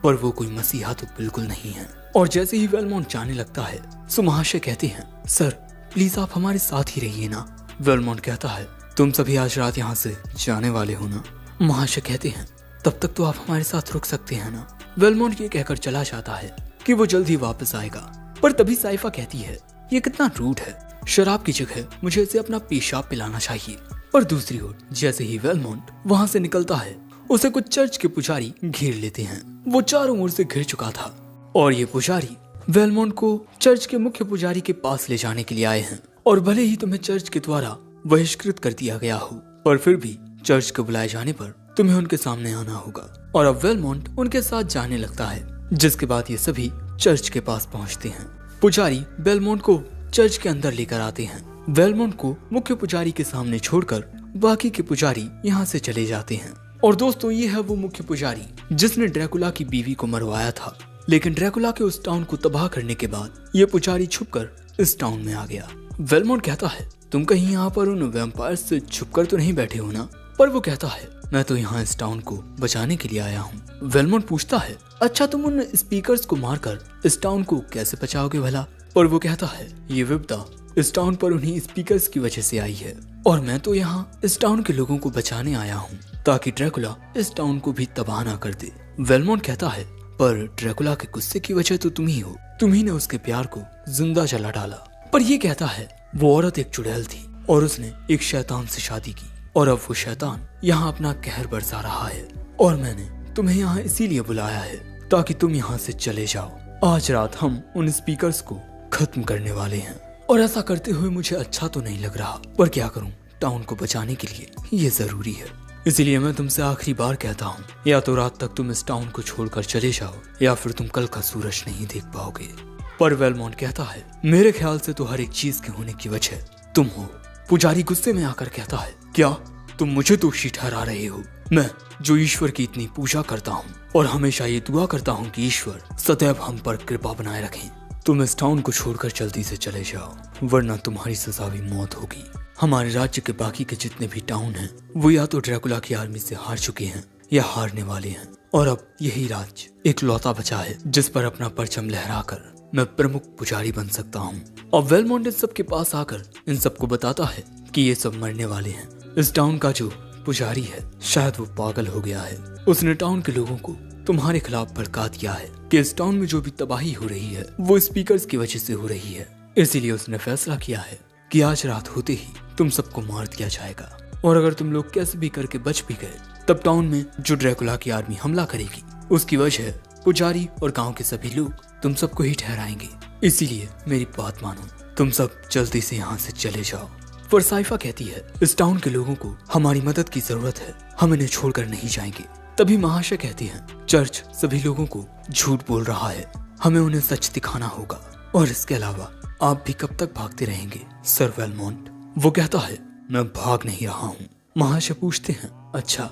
पर वो कोई मसीहा तो बिल्कुल नहीं है। और जैसे ही वेलमोंट जाने लगता है सो महाशय कहते हैं, सर प्लीज आप हमारे साथ ही रहिए ना। वेलमोंट कहता है, तुम सभी आज रात यहाँ से जाने वाले हो ना? महाशय कहते हैं, तब तक तो आप हमारे साथ रुक सकते हैं ना। वेलमोंट ये कहकर चला जाता है कि वो जल्द ही वापस आएगा। पर तभी साइफा कहती है, ये कितना रूड है, शराब की जगह मुझे इसे अपना पेशाब पिलाना चाहिए। और दूसरी ओर जैसे ही वेलमोंट वहाँ से निकलता है उसे कुछ चर्च के पुजारी घेर लेते हैं। वो चारों ओर से घिर चुका था और ये पुजारी वेलमोंट को चर्च के मुख्य पुजारी के पास ले जाने के लिए आए हैं। और भले ही तुम्हें चर्च के द्वारा बहिष्कृत कर दिया गया हो, पर फिर भी चर्च के बुलाए जाने पर तुम्हें उनके सामने आना होगा। और अब वेलमोंट उनके साथ जाने लगता है, जिसके बाद ये सभी चर्च के पास पहुंचते हैं। पुजारी वेलमोंट को चर्च के अंदर लेकर आते हैं। वेलमोंट को मुख्य पुजारी के सामने छोड़कर बाकी के पुजारी यहाँ से चले जाते हैं। और दोस्तों ये है वो मुख्य पुजारी जिसने ड्रैकुला की बीवी को मरवाया था। लेकिन ड्रैकुला के उस टाउन को तबाह करने के बाद ये पुजारी छुपकर इस टाउन में आ गया। वेलमोंट कहता है तुम कहीं यहाँ पर उन वैम्पायर से छुपकर तो नहीं बैठे हो ना? पर वो कहता है मैं तो यहाँ इस टाउन को बचाने के लिए आया हूँ। वेलमोंट पूछता है अच्छा तुम उन स्पीकर्स को मारकर इस टाउन को कैसे बचाओगे भला? और वो कहता है ये विपदा इस टाउन पर उन्हीं स्पीकर्स की वजह से आई है और मैं तो यहाँ इस टाउन के लोगों को बचाने आया हूँ ताकि ड्रैकुला इस टाउन को भी तबाह ना कर दे। वेलमोंट कहता है पर ड्रैकुला के गुस्से की वजह तो तुम ही हो, तुम्ही ने उसके प्यार को जिंदा जला डाला। पर ये कहता है वो औरत एक चुड़ैल थी और उसने एक शैतान से शादी की और अब वो शैतान यहाँ अपना कहर बरसा रहा है और मैंने तुम्हें यहाँ इसीलिए बुलाया है ताकि तुम यहाँ से चले जाओ। आज रात हम उन स्पीकर्स को खत्म करने वाले हैं और ऐसा करते हुए मुझे अच्छा तो नहीं लग रहा, पर क्या करूं, टाउन को बचाने के लिए ये जरूरी है। इसलिए मैं तुमसे आखिरी बार कहता हूँ या तो रात तक तुम इस टाउन को छोड़कर चले जाओ या फिर तुम कल का सूरज नहीं देख पाओगे। पर वेलमोंट कहता है मेरे ख्याल से तो हर एक चीज के होने की वजह तुम हो। पुजारी गुस्से में आकर कहता है क्या तुम मुझे दोषी ठहरा रहे हो? मैं जो ईश्वर की इतनी पूजा करता हूँ और हमेशा ये दुआ करता हूँ कि ईश्वर सदैव हम पर कृपा बनाए रखें। तुम इस टाउन को छोड़कर जल्दी से चले जाओ वरना तुम्हारी सजा भी मौत होगी। हमारे राज्य के बाकी के जितने भी टाउन हैं वो या तो ड्रैकुला की आर्मी से हार चुके हैं या हारने वाले हैं और अब यही राज्य एक लौता बचा है जिस पर अपना परचम लहराकर मैं प्रमुख पुजारी बन सकता हूँ। अब वेलमोंट इन सब के पास आकर इन सबको बताता है कि ये सब मरने वाले हैं। इस टाउन का जो पुजारी है शायद वो पागल हो गया है। उसने टाउन के लोगों को तुम्हारे खिलाफ भड़का दिया है कि इस टाउन में जो भी तबाही हो रही है वो स्पीकर्स की वजह से हो रही है। इसीलिए उसने फैसला किया है कि आज रात होते ही तुम सबको मार दिया जाएगा और अगर तुम लोग कैसे भी करके बच भी गए तब टाउन में जो ड्रैकुला की आर्मी हमला करेगी उसकी वजह पुजारी और गांव के सभी लोग तुम सबको ही ठहराएंगे। इसीलिए मेरी बात मानो, तुम सब जल्दी से यहाँ से चले जाओ। पर साइफा कहती है इस टाउन के लोगों को हमारी मदद की जरूरत है, हम इन्हें छोड़कर नहीं जाएंगे। तभी महाशय कहती हैं चर्च सभी लोगों को झूठ बोल रहा है, हमें उन्हें सच दिखाना होगा और इसके अलावा आप भी कब तक भागते रहेंगे सर वेलमोंट? वो कहता है मैं भाग नहीं रहा हूँ। महाशय पूछते हैं अच्छा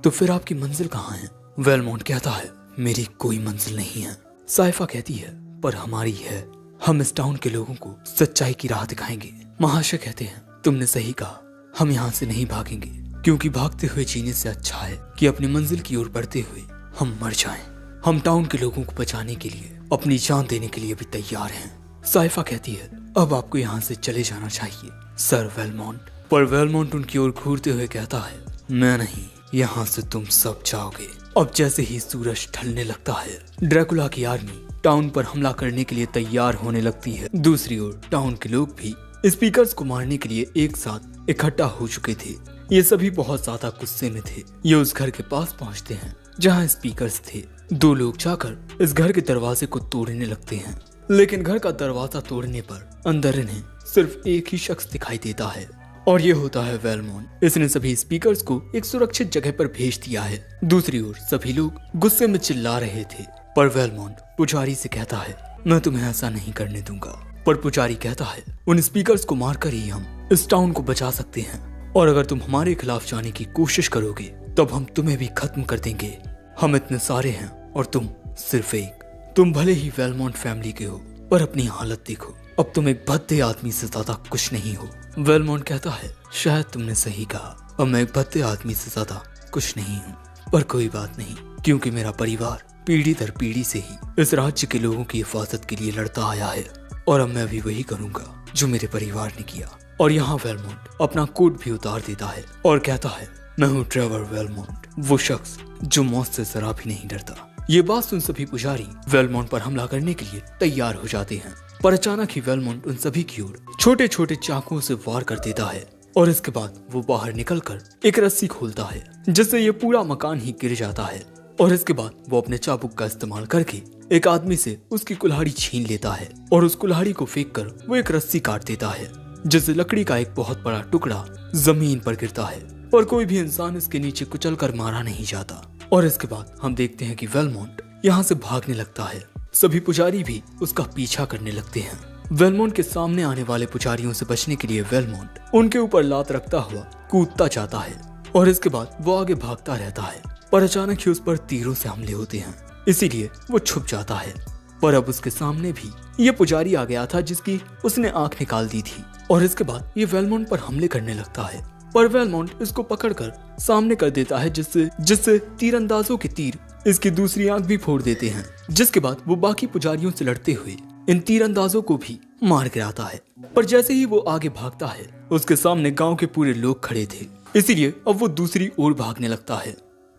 तो फिर आपकी मंजिल कहाँ है? वेलमोंट कहता है मेरी कोई मंजिल नहीं है। साइफा कहती है पर हमारी है, हम इस टाउन के लोगों को सच्चाई की राह दिखाएंगे। महाशय कहते हैं तुमने सही कहा, हम यहाँ से नहीं भागेंगे क्योंकि भागते हुए जीने से अच्छा है कि अपनी मंजिल की ओर बढ़ते हुए हम मर जाएं। हम टाउन के लोगों को बचाने के लिए अपनी जान देने के लिए भी तैयार हैं। साइफा कहती है अब आपको यहाँ से चले जाना चाहिए सर वेलमोंट। पर वेलमोंट उनकी ओर घूरते हुए कहता है मैं नहीं, यहाँ से तुम सब जाओगे। अब जैसे ही सूरज ढलने लगता है ड्रैकुला की आर्मी टाउन पर हमला करने के लिए तैयार होने लगती है। दूसरी ओर टाउन के लोग भी स्पीकर्स को मारने के लिए एक साथ इकट्ठा हो चुके थे। ये सभी बहुत ज्यादा गुस्से में थे। ये उस घर के पास पहुंचते हैं जहां स्पीकर्स थे। दो लोग जाकर इस घर के दरवाजे को तोड़ने लगते हैं, लेकिन घर का दरवाजा तोड़ने पर अंदर इन्हें सिर्फ एक ही शख्स दिखाई देता है और ये होता है वेलमोंट। इसने सभी स्पीकर्स को एक सुरक्षित जगह पर भेज दिया है। दूसरी ओर सभी लोग गुस्से में चिल्ला रहे थे, पर वेलमोंट पुजारी से कहता है मैं तुम्हें ऐसा नहीं करने दूंगा। पर पुजारी कहता है उन स्पीकर्स को मारकर ही हम इस टाउन को बचा सकते हैं और अगर तुम हमारे खिलाफ जाने की कोशिश करोगे तब हम तुम्हें भी खत्म कर देंगे। हम इतने सारे हैं और तुम सिर्फ एक। तुम भले ही वेलमोंट फैमिली के हो पर अपनी हालत देखो, अब तुम एक भद्दे आदमी से ज्यादा कुछ नहीं हो। वेलमोंट कहता है शायद तुमने सही कहा, अब मैं एक भद्दे आदमी से ज्यादा कुछ नहीं हूँ, पर कोई बात नहीं क्योंकि मेरा परिवार पीढ़ी दर पीढ़ी से ही इस राज्य के लोगों की हिफाजत के लिए लड़ता आया है और अब मैं भी वही करूंगा जो मेरे परिवार ने किया। और यहाँ वेलमोंट अपना कोट भी उतार देता है और कहता है मैं हूँ ट्रेवर वेलमोंट, वो शख्स जो मौत से जरा भी नहीं डरता। ये बात सुन सभी पुजारी वेलमोंट पर हमला करने के लिए तैयार हो जाते हैं, पर अचानक ही वेलमोंट उन सभी की ओर छोटे छोटे चाकुओं से वार कर देता है और इसके बाद वो बाहर निकलकर एक रस्सी खोलता है जिससे ये पूरा मकान ही गिर जाता है और इसके बाद वो अपने चाबुक का इस्तेमाल करके एक आदमी से उसकी कुल्हाड़ी छीन लेता है और उस कुल्हाड़ी को फेंक कर वो एक रस्सी काट देता है जिससे लकड़ी का एक बहुत बड़ा टुकड़ा जमीन पर गिरता है, पर कोई भी इंसान इसके नीचे कुचल कर मारा नहीं जाता। और इसके बाद हम देखते हैं कि वेलमोंट यहाँ से भागने लगता है। सभी पुजारी भी उसका पीछा करने लगते हैं। वेलमोंट के सामने आने वाले पुजारियों से बचने के लिए वेलमोंट उनके ऊपर लात रखता हुआ कूदता जाता है और इसके बाद वो आगे भागता रहता है, पर अचानक ही उस पर तीरों से हमले होते हैं, इसीलिए वो छुप जाता है। पर अब उसके सामने भी ये पुजारी आ गया था जिसकी उसने आंख निकाल दी थी और इसके बाद ये वेलमोंट पर हमले करने लगता है, पर वेलमोंट इसको पकड़कर सामने कर देता है जिससे तीरंदाजों के तीर इसकी दूसरी आंख भी फोड़ देते हैं, जिसके बाद वो बाकी पुजारियों से लड़ते हुए इन तीरंदाजों को भी मार गिराता है। पर जैसे ही वो आगे भागता है उसके सामने गांव के पूरे लोग खड़े थे, इसीलिए अब वो दूसरी ओर भागने लगता है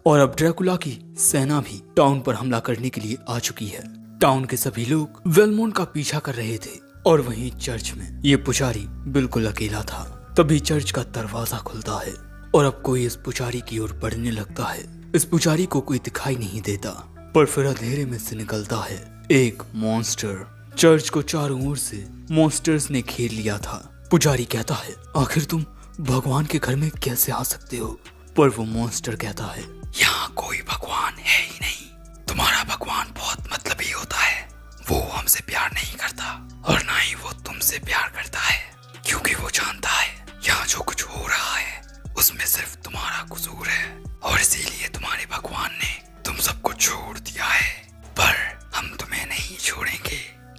और अब ड्रैकुला की सेना भी टाउन पर हमला करने के लिए आ चुकी है। टाउन के सभी लोग वेलमोंट का पीछा कर रहे थे और वहीं चर्च में ये पुजारी बिल्कुल अकेला था। तभी चर्च का दरवाजा खुलता है और अब कोई इस पुजारी की ओर बढ़ने लगता है। इस पुजारी को कोई दिखाई नहीं देता, पर फिर अंधेरे में से निकलता है एक मॉन्स्टर। चर्च को चारों ओर से मॉन्स्टर्स ने घेर लिया था। पुजारी कहता है, आखिर तुम भगवान के घर में कैसे आ सकते हो? पर वो मॉन्स्टर कहता है, यहाँ कोई भगवान है ही नहीं। तुम्हारा भगवान बहुत मतलबी होता है, वो हमसे प्यार नहीं करता और ना ही वो तुमसे प्यार करता है, क्योंकि वो जानता है यहाँ जो कुछ हो रहा है उसमें सिर्फ तुम्हारा कसूर है और इसीलिए तुम्हारे भगवान ने तुम सबको छोड़ दिया है। पर हम तुम्हें नहीं छोड़ेंगे,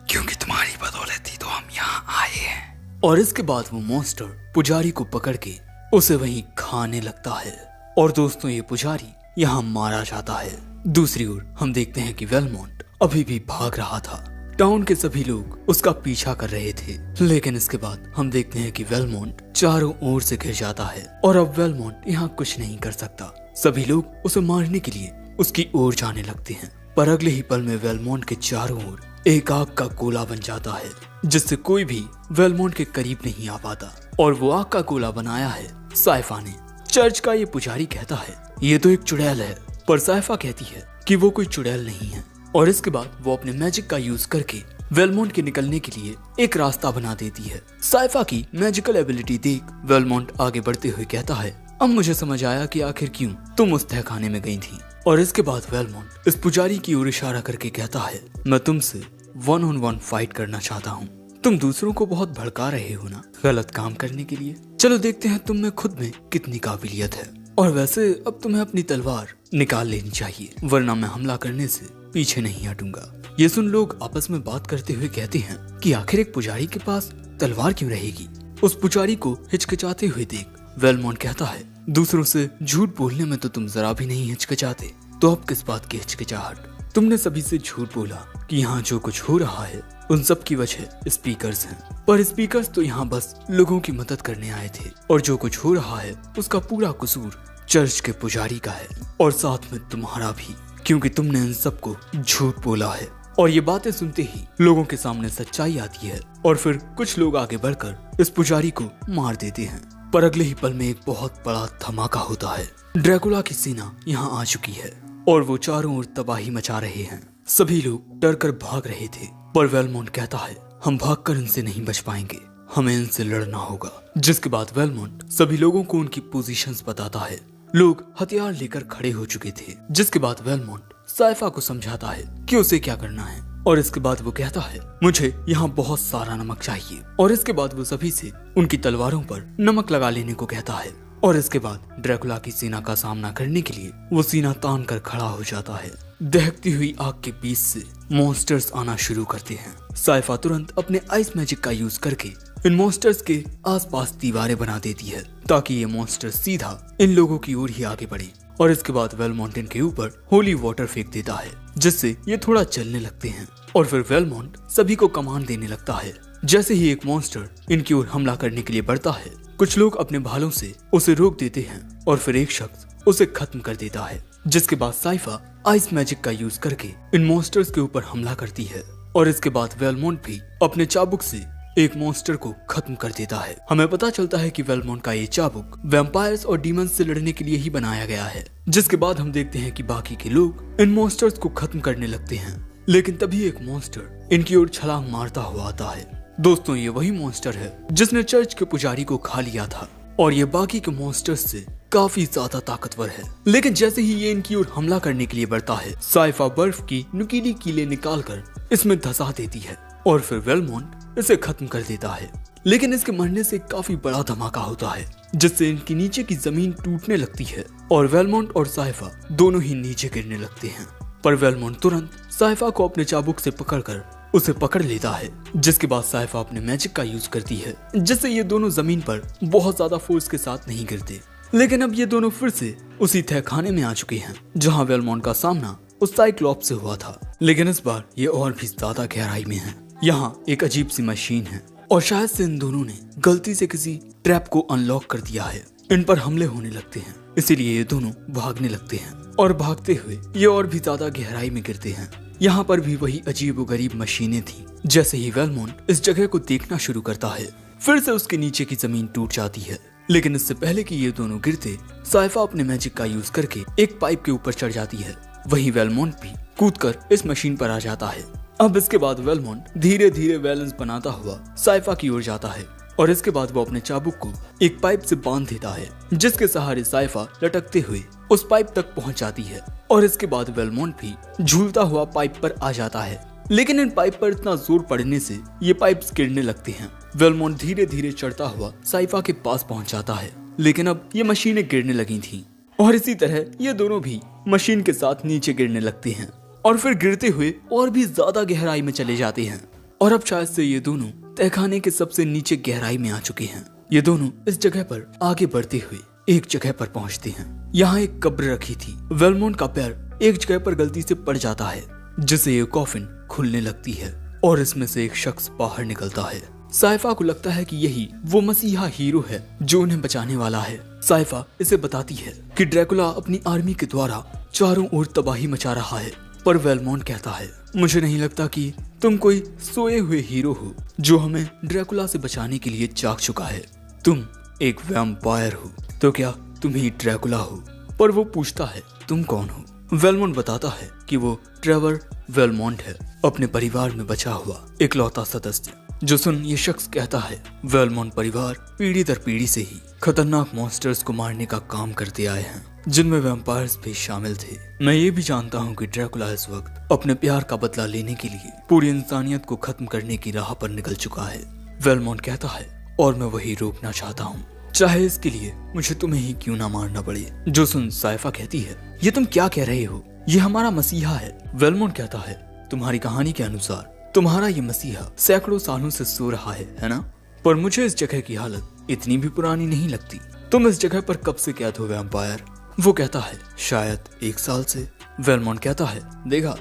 क्योंकि तुम्हारी बदौलत ही तो हम यहाँ आए हैं। और इसके बाद वो मॉन्स्टर पुजारी को पकड़ के उसे वहीं खाने लगता है और दोस्तों ये पुजारी यहाँ मारा जाता है। दूसरी ओर हम देखते हैं कि वेलमोंट अभी भी भाग रहा था। टाउन के सभी लोग उसका पीछा कर रहे थे, लेकिन इसके बाद हम देखते हैं कि वेलमोंट चारों ओर से घिर जाता है और अब वेलमोंट यहाँ कुछ नहीं कर सकता। सभी लोग उसे मारने के लिए उसकी ओर जाने लगते हैं, पर अगले ही पल में वेलमोंट के चारों ओर एक आग का गोला बन जाता है, जिससे कोई भी वेलमोंट के करीब नहीं आ पाता। और वो आग का गोला बनाया है साइफा ने। चर्च का ये पुजारी कहता है, ये तो एक चुड़ैल है, पर साइफा कहती है कि वो कोई चुड़ैल नहीं है। और इसके बाद वो अपने मैजिक का यूज करके वेलमोंट के निकलने के लिए एक रास्ता बना देती है। साइफा की मैजिकल एबिलिटी देख वेलमोंट आगे बढ़ते हुए कहता है, अब मुझे समझ आया कि आखिर क्यों तुम उस तहखाने में गई थी। और इसके बाद वेलमोंट इस पुजारी की ओर इशारा करके कहता है, मैं तुमसे 1-on-1 फाइट करना चाहता हूँ। तुम दूसरों को बहुत भड़का रहे हो ना गलत काम करने के लिए। चलो देखते हैं तुम में खुद में कितनी काबिलियत है। और वैसे अब तुम्हें अपनी तलवार निकाल लेनी चाहिए, वरना मैं हमला करने से पीछे नहीं हटूंगा। ये सुन लोग आपस में बात करते हुए कहते हैं कि आखिर एक पुजारी के पास तलवार क्यों रहेगी। उस पुजारी को हिचकिचाते हुए देख वेलमोंट कहता है, दूसरों से झूठ बोलने में तो तुम जरा भी नहीं हिचकिचाते, तो अब किस बात की हिचकिचाहट? तुमने सभी से झूठ बोला कि यहाँ जो कुछ हो रहा है उन सब की वजह स्पीकर्स हैं, पर स्पीकर्स तो यहाँ बस लोगों की मदद करने आए थे और जो कुछ हो रहा है उसका पूरा कसूर चर्च के पुजारी का है और साथ में तुम्हारा भी, क्योंकि तुमने इन सबको झूठ बोला है। और ये बातें सुनते ही लोगों के सामने सच्चाई आती है और फिर कुछ लोग आगे बढ़कर इस पुजारी को मार देते हैं। पर अगले ही पल में एक बहुत बड़ा धमाका होता है। ड्रैकुला की सेना यहाँ आ चुकी है और वो चारों ओर तबाही मचा रहे हैं। सभी लोग डर कर भाग रहे थे, पर वेलमोंट कहता है, हम भागकर इनसे नहीं बच पाएंगे, हमें इनसे लड़ना होगा। जिसके बाद वेलमोंट सभी लोगों को उनकी पोजीशंस बताता है। लोग हथियार लेकर खड़े हो चुके थे। जिसके बाद वेलमोंट साइफा को समझाता है कि उसे क्या करना है और इसके बाद वो कहता है, मुझे यहाँ बहुत सारा नमक चाहिए। और इसके बाद वो सभी से उनकी तलवारों पर नमक लगा लेने को कहता है। और इसके बाद ड्रैकुला की सेना का सामना करने के लिए वो सीना तान कर खड़ा हो जाता है। दहकती हुई आग के बीच से मॉन्स्टर्स आना शुरू करते हैं। साइफा तुरंत अपने आइस मैजिक का यूज करके इन मॉन्स्टर्स के आसपास दीवारें बना देती है ताकि ये मॉन्स्टर्स सीधा इन लोगों की ओर ही आगे बढ़े। और इसके बाद वेलमोंट के ऊपर होली वाटर फेंक देता है, जिससे ये थोड़ा चलने लगते हैं। और फिर वेलमोंट सभी को कमांड देने लगता है। जैसे ही एक मॉन्स्टर इनकी ओर हमला करने के लिए बढ़ता है, कुछ लोग अपने भालों से उसे रोक देते हैं और फिर एक शख्स उसे खत्म कर देता है। जिसके बाद साइफा आइस मैजिक का यूज करके इन मॉन्स्टर्स के ऊपर हमला करती है। और इसके बाद वेलमोंट भी अपने चाबुक से एक मॉन्स्टर को खत्म कर देता है। हमें पता चलता है कि वेलमोंट का ये चाबुक वैम्पायर्स और डीमंस से लड़ने के लिए ही बनाया गया है। जिसके बाद हम देखते हैं कि बाकी के लोग इन मॉन्स्टर्स को खत्म करने लगते हैं, लेकिन तभी एक मॉन्स्टर इनकी ओर छलांग मारता हुआ आता है। दोस्तों, ये वही मॉन्स्टर है जिसने चर्च के पुजारी को खा लिया था और ये बाकी के मॉन्स्टर्स से काफी ज्यादा ताकतवर है। लेकिन जैसे ही ये इनकी ओर हमला करने के लिए बढ़ता है, साइफा बर्फ की नुकीली कीलें निकालकर इसमें धंसा देती है और फिर वेलमोंट इसे खत्म कर देता है। लेकिन इसके मरने से काफी बड़ा धमाका होता है जिससे इनकी नीचे की जमीन टूटने लगती है और वेलमोंट और साइफा दोनों ही नीचे गिरने लगते हैं। पर वेलमोंट तुरंत साइफा को अपने चाबुक से पकड़कर उसे पकड़ लेता है, जिसके बाद साइफा अपने मैजिक का यूज करती है जिससे ये दोनों जमीन पर बहुत ज्यादा फोर्स के साथ नहीं गिरते। लेकिन अब ये दोनों फिर से उसी तहखाने में आ चुके हैं जहाँ वेलमोंट का सामना उस साइक्लॉप्स से हुआ था, लेकिन इस बार ये और भी ज्यादा गहराई में है। यहाँ एक अजीब सी मशीन है और शायद से इन दोनों ने गलती से किसी ट्रैप को अनलॉक कर दिया है। इन पर हमले होने लगते हैं, इसीलिए ये दोनों भागने लगते हैं और भागते हुए ये और भी ज्यादा गहराई में गिरते हैं। यहाँ पर भी वही अजीब व गरीब मशीनें थी। जैसे ही वेलमोंट इस जगह को देखना शुरू करता है फिर से उसके नीचे की जमीन टूट जाती है। लेकिन इससे पहले कि ये दोनों गिरते, साइफा अपने मैजिक का यूज करके एक पाइप के ऊपर चढ़ जाती है। वहीं वेलमोंट भी कूदकर इस मशीन पर आ जाता है। अब इसके बाद वेलमोंट धीरे धीरे बैलेंस बनाता हुआ साइफा की ओर जाता है और इसके बाद वो अपने चाबुक को एक पाइप से बांध देता है जिसके सहारे साइफा लटकते हुए उस पाइप तक पहुंच जाती है और इसके बाद वेलमोंट भी झूलता हुआ पाइप पर आ जाता है। लेकिन इन पाइप पर इतना जोर पड़ने से ये पाइप्स गिरने लगते हैं। वेलमोंट धीरे धीरे चढ़ता हुआ साइफा के पास पहुंच जाता है, लेकिन अब ये मशीनें गिरने लगी थी और इसी तरह ये दोनों भी मशीन के साथ नीचे गिरने लगते हैं और फिर गिरते हुए और भी ज्यादा गहराई में चले जाते हैं। और अब शायद से ये दोनों तहखाने के सबसे नीचे गहराई में आ चुके हैं। ये दोनों इस जगह पर आगे बढ़ते हुए एक जगह पर पहुंचते हैं। यहाँ एक कब्र रखी थी। वेलमोंट का पैर एक जगह पर गलती से पड़ जाता है जिससे ये कॉफिन खुलने लगती है और इसमें से एक शख्स बाहर निकलता है। साइफा को लगता है कि यही वो मसीहा हीरो है जो उन्हें बचाने वाला है। साइफा इसे बताती है कि ड्रैकुला अपनी आर्मी के द्वारा चारों ओर तबाही मचा रहा है। पर वेलमोंट कहता है, मुझे नहीं लगता कि तुम कोई सोए हुए हीरो हो जो हमें ड्रैकुला से बचाने के लिए जाग चुका है। तुम एक वैम्पायर हो, तो क्या तुम ही ड्रैकुला हो? पर वो पूछता है, तुम कौन हो? वेलमोंट बताता है कि वो ट्रेवर वेलमोंट है, अपने परिवार में बचा हुआ इकलौता सदस्य। जो सुन ये शख्स कहता है, वेलमोंट परिवार पीढ़ी दर पीढ़ी से ही खतरनाक मॉन्स्टर्स को मारने का काम करते आए हैं जिनमें वैम्पायर्स भी शामिल थे। मैं ये भी जानता हूँ कि ड्रैकुला इस वक्त अपने प्यार का बदला लेने के लिए पूरी इंसानियत को खत्म करने की राह पर निकल चुका है। वेलमोंट कहता है, और मैं वही रोकना चाहता हूँ, चाहे इसके लिए मुझे तुम्हें ही क्यों ना मारना पड़े। जो सुन साइफा कहती है, ये तुम क्या कह रहे हो? ये हमारा मसीहा है। वेलमोंट कहता है, तुम्हारी कहानी के अनुसार तुम्हारा ये मसीहा सैकड़ों सालों से सो रहा है ना? पर मुझे इस जगह की हालत इतनी भी पुरानी नहीं लगती। तुम इस जगह पर कब से कैद हो वैम्पायर? वो कहता है, शायद 1 साल से। वेलमोंट कहता है, देखा,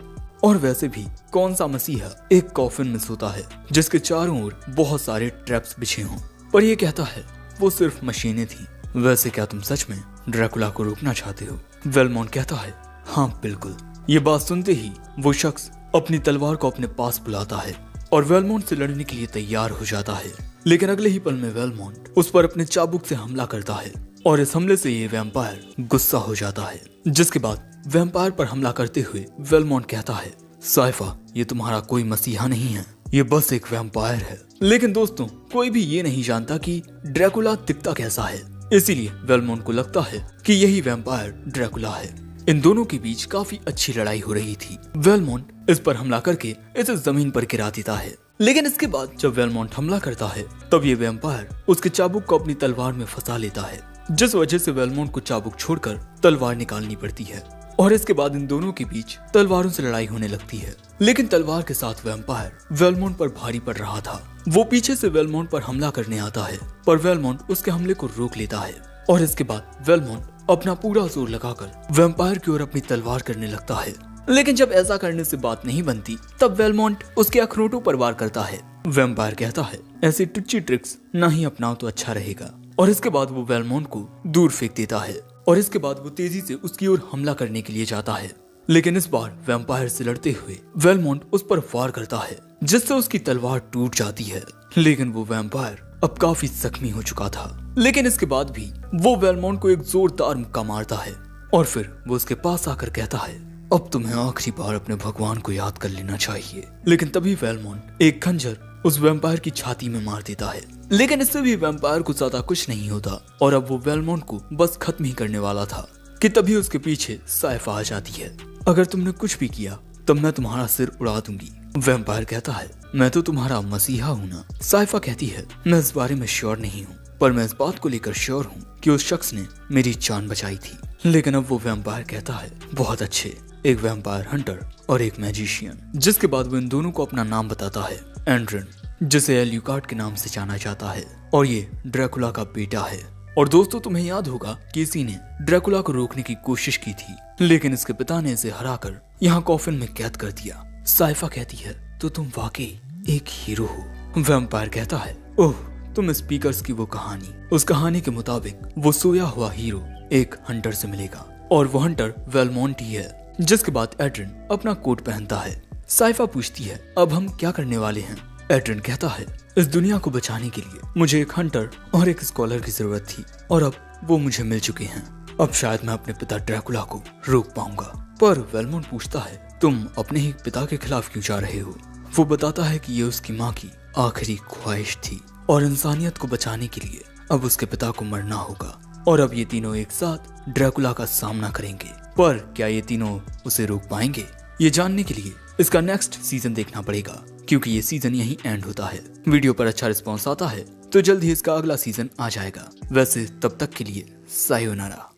और वैसे भी कौन सा मसीहा एक कॉफिन में सोता है जिसके चारों ओर बहुत सारे ट्रैप्स बिछे हों? पर ये कहता है वो सिर्फ मशीनें थी। वैसे क्या तुम सच में ड्रैकुला को रोकना चाहते हो? वेलमोंट कहता है, हाँ बिल्कुल। ये बात सुनते ही वो शख्स अपनी तलवार को अपने पास बुलाता है और वेलमोंट से लड़ने के लिए तैयार हो जाता है। लेकिन अगले ही पल में वेलमोंट उस पर अपने चाबुक से हमला करता है और इस हमले से ये वैम्पायर गुस्सा हो जाता है। जिसके बाद वैम्पायर पर हमला करते हुए वेलमोंट कहता है, साइफा, ये तुम्हारा कोई मसीहा नहीं है, ये बस एक वैम्पायर है। लेकिन दोस्तों, कोई भी ये नहीं जानता कि ड्रैकुला दिखता कैसा है, इसीलिए वेलमोंट को लगता है कि यही वैम्पायर ड्रैकुला है। इन दोनों के बीच काफी अच्छी लड़ाई हो रही थी। वेलमोंट इस पर हमला करके इसे जमीन पर गिरा देता है। लेकिन इसके बाद जब वेलमोंट हमला करता है तब ये वैम्पायर उसके चाबुक को अपनी तलवार में फंसा लेता है, जिस वजह से वेलमोंट को चाबुक छोड़कर तलवार निकालनी पड़ती है। और इसके बाद इन दोनों के बीच तलवारों से लड़ाई होने लगती है। लेकिन तलवार के साथ वैम्पायर वेलमोंट पर भारी पड़ रहा था। वो पीछे से वेलमोंट पर हमला करने आता है, पर वेलमोंट उसके हमले को रोक लेता है। और इसके बाद वेलमोंट अपना पूरा जोर लगाकर वैम्पायर की ओर अपनी तलवार करने लगता है। लेकिन जब ऐसा करने से बात नहीं बनती तब वेलमोंट उसके अखरोटों पर वार करता है। वैम्पायर कहता है, ऐसी टुच्ची ट्रिक्स ना ही अपनाओ तो अच्छा रहेगा। और इसके बाद वो वेलमोंट को दूर फेंक देता है और इसके बाद वो तेजी से उसकी ओर हमला करने के लिए जाता है। लेकिन इस बार वैम्पायर से लड़ते हुए वेलमोंट उस पर वार करता है, जिससे उसकी तलवार टूट जाती है। लेकिन वो वैम्पायर अब काफी जख्मी हो चुका था। लेकिन इसके बाद भी वो वेलमोंट को एक जोरदार मुक्का मारता है और फिर वो उसके पास आकर कहता है, अब तुम्हें आखिरी बार अपने भगवान को याद कर लेना चाहिए। लेकिन तभी वेलमोंट एक खंजर उस वैम्पायर की छाती में मार देता है। लेकिन इससे भी वैम्पायर को ज्यादा कुछ नहीं होता और अब वो वेलमोंट को बस खत्म ही करने वाला था कि तभी उसके पीछे साइफा आ जाती है। अगर तुमने कुछ भी किया तब मैं तुम्हारा सिर उड़ा दूंगी। वैम्पायर कहता है मैं तो तुम्हारा मसीहा हूँ ना। साइफा कहती है मैं इस बारे में श्योर नहीं हूँ, पर मैं इस बात को लेकर श्योर हूँ कि उस शख्स ने मेरी जान बचाई थी। लेकिन अब वो वैम्पायर कहता है बहुत अच्छे, एक वैम्पायर हंटर और एक मैजिशियन। जिसके बाद वो इन दोनों को अपना नाम बताता है, एंड्रन, जिसे एल्यूकार्ड के नाम से जाना जाता है, और ये ड्रैकुला का बेटा है। और दोस्तों तुम्हें याद होगा कि इसी ने ड्रैकुला को रोकने की कोशिश की थी, लेकिन इसके पिता ने इसे हराकर यहाँ कॉफिन में कैद कर दिया। साइफा कहती है तो तुम वाकई एक हीरो हो। वैम्पायर कहता है ओह, तुम स्पीकर्स की वो कहानी, उस कहानी के मुताबिक वो सोया हुआ हीरो एक हंटर से मिलेगा, और वो हंटर वेलमोंट ही है। जिसके बाद एड्रिन अपना कोट पहनता है। साइफा पूछती है अब हम क्या करने वाले हैं। एड्रिन कहता है इस दुनिया को बचाने के लिए मुझे एक हंटर और एक स्कॉलर की जरूरत थी, और अब वो मुझे मिल चुके हैं। अब शायद मैं अपने पिता ड्रैकुला को रोक पाऊंगा। पर वेलमोंट पूछता है तुम अपने ही पिता के खिलाफ क्यों जा रहे हो। वो बताता है कि ये उसकी माँ की आखिरी ख्वाहिश थी, और इंसानियत को बचाने के लिए अब उसके पिता को मरना होगा, और अब ये तीनों एक साथ ड्रैकुला का सामना करेंगे। पर क्या ये तीनों उसे रोक पाएंगे? ये जानने के लिए इसका नेक्स्ट सीजन देखना पड़ेगा, क्योंकि ये सीजन यहीं एंड होता है। वीडियो पर अच्छा रिस्पॉन्स आता है तो जल्द ही इसका अगला सीजन आ जाएगा। वैसे तब तक के लिए सायोनारा।